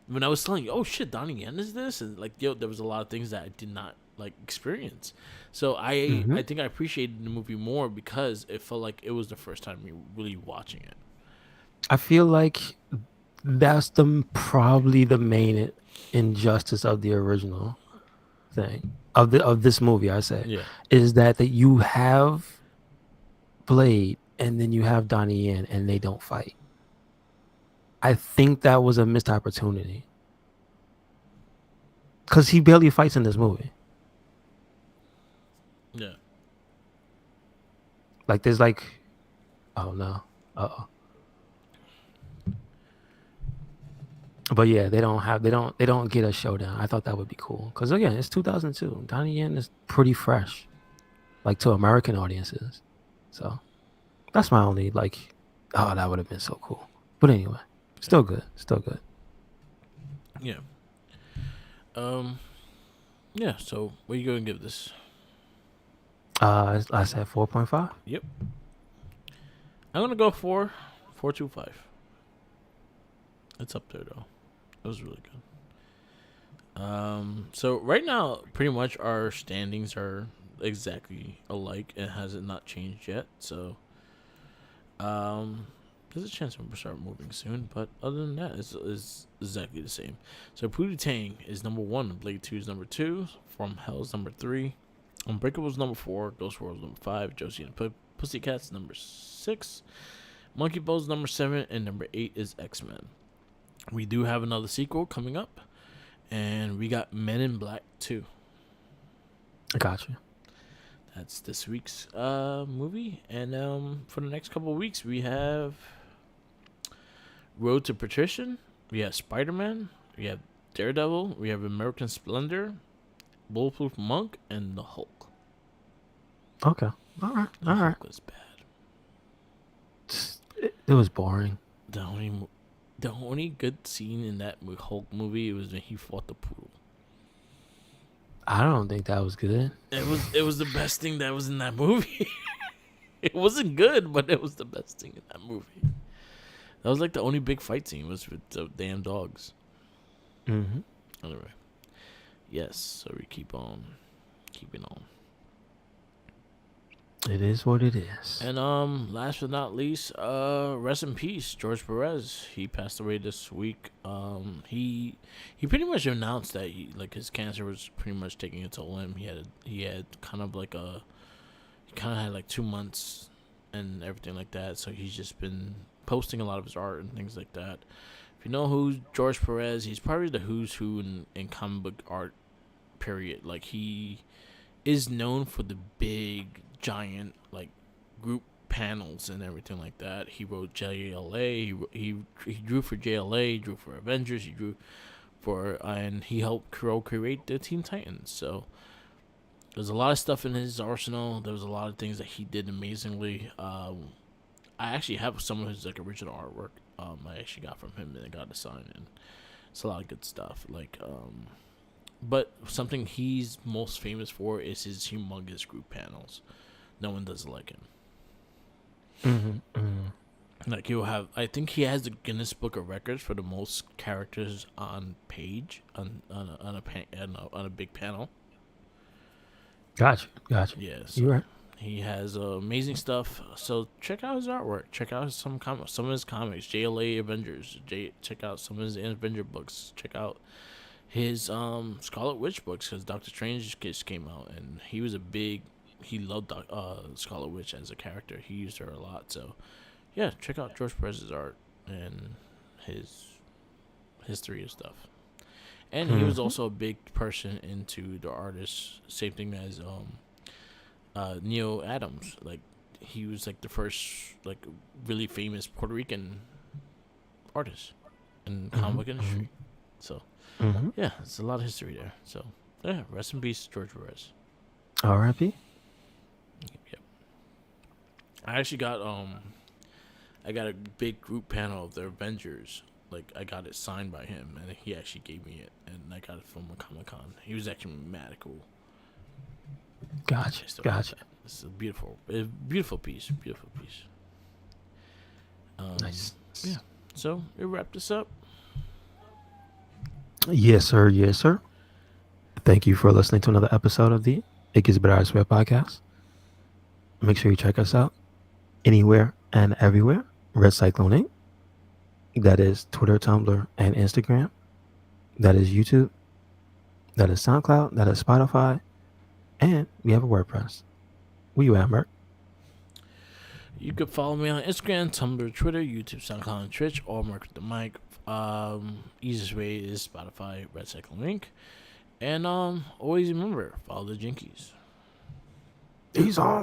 when I was telling you, oh, shit, Donnie Yen is this? And, like, there was a lot of things that I did not, like, experience. So I think I appreciated the movie more because it felt like it was the first time really watching it. I feel like that's probably the main injustice of the original thing of this movie. I say is that you have Blade and then you have Donnie Yen and they don't fight. I think that was a missed opportunity because he barely fights in this movie. Yeah. Like there's like, oh no, uh oh. But yeah, they don't get a showdown. I thought that would be cool because again, it's 2002. Donnie Yen is pretty fresh, like to American audiences. So that's my only like, oh, that would have been so cool. But anyway, still good, still good. Yeah. Um. Yeah. So, what are you going to give this? I said 4.5. Yep. I'm gonna go 4.25. It's up there though. It was really good. So right now, pretty much our standings are exactly alike. It hasn't not changed yet. So, um, there's a chance we'll start moving soon. But other than that, it's exactly the same. So Pootie Tang is number one. Blade 2 is number 2. From Hell's number 3. Unbreakable's number 4. Ghost World's number 5. Josie and Pussycats number 6. Monkey Ball's number 7. And number 8 is X-Men. We do have another sequel coming up. And we got Men in Black 2. I got you. That's this week's movie. And for the next couple of weeks, we have Road to Patrician. We have Spider-Man. We have Daredevil. We have American Splendor, Bulletproof Monk, and The Hulk. Okay. All right. The All right. Hulk was bad. It was boring. The only good scene in that Hulk movie was when he fought the poodle. I don't think that was good. It was the best thing that was in that movie. It wasn't good, but it was the best thing in that movie. That was like the only big fight scene was with the damn dogs. Mm-hmm. Anyway, yes. So we keeping on. It is what it is. And last but not least, rest in peace, George Perez. He passed away this week. He pretty much announced that his cancer was pretty much taking a toll on him. He had kind of had like 2 months and everything like that. So he's just been posting a lot of his art and things like that. If you know who's George Perez, he's probably the who's who in comic book art. Period. Like he is known for the big giant like group panels and everything like that. He wrote JLA. He drew for JLA. He drew for Avengers. He drew for and he helped create the Teen Titans. So there's a lot of stuff in his arsenal. There was a lot of things that he did amazingly. I actually have some of his original artwork. I actually got from him and I got to sign, and it's a lot of good stuff. But something he's most famous for is his humongous group panels. No one does it like him. Mm-hmm. Mm-hmm. Like I think he has the Guinness Book of Records for the most characters on page on a big panel. Gotcha. Yeah, You right. he has amazing stuff. So check out his artwork. Check out some of his comics. JLA Avengers. Check out some of his Avenger books. Check out his Scarlet Witch books because Doctor Strange just came out and he loved Scarlet Witch as a character. He used her a lot. So yeah, check out George Perez's art and his history and stuff. And he was also a big person into the artists. Same thing as Neil Adams. Like he was like the first like really famous Puerto Rican artist in comic book industry. So yeah, it's a lot of history there. So yeah, rest in peace, George Perez. R.I.P. Yep. I actually got I got a big group panel of the Avengers. Like I got it signed by him, and he actually gave me it, and I got it from a Comic-Con. He was actually mad cool. Gotcha. It's a beautiful piece. Nice. Yeah. So we wrap this up. Yes, sir. Thank you for listening to another episode of the It Gets Better I Swear podcast. Make sure you check us out anywhere and everywhere. Red Cyclone Inc. That is Twitter, Tumblr, and Instagram. That is YouTube. That is SoundCloud. That is Spotify. And we have a WordPress. Where you at, Merc? You can follow me on Instagram, Tumblr, Twitter, YouTube, SoundCloud, and Twitch, or Merc with the Mic. Easiest way is Spotify, Red Cyclone Inc. And always remember, follow the Jinkies. He's hungry.